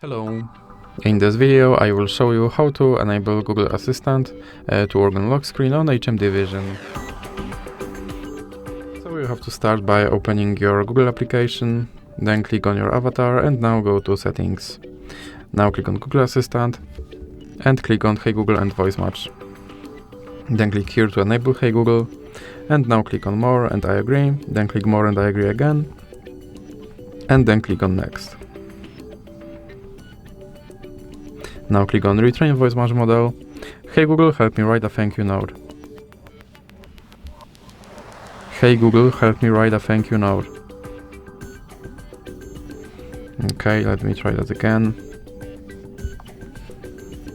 Hello! In this video I will show you how to enable Google Assistant to work on lock screen on HMD Fusion. So you have to start by opening your Google application, then click on your avatar and now go to Settings. Now click on Google Assistant and click on Hey Google and Voice Match. Then click here to enable Hey Google and now click on More and I agree, then click More and I agree again and then click on Next. Now click on Retrain Voice Match Model. Hey Google, help me write a thank you note. Hey Google, help me write a thank you note. Okay, let me try that again.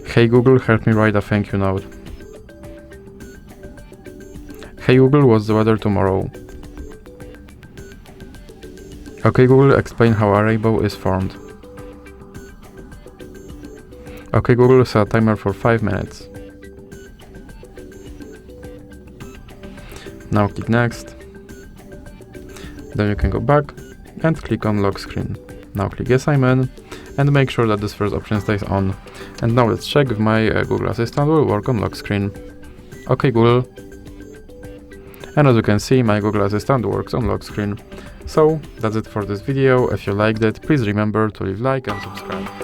Hey Google, help me write a thank you note. Hey Google, what's the weather tomorrow? Okay Google, explain how a rainbow is formed. Okay Google, set a timer for 5 minutes. Now click Next. Then you can go back and click on Lock Screen. Now click Yes, I'm in and make sure that this first option stays on. And now let's check if my Google Assistant will work on lock screen. Okay Google. And as you can see, my Google Assistant works on lock screen. So that's it for this video. If you liked it, please remember to leave a like and subscribe.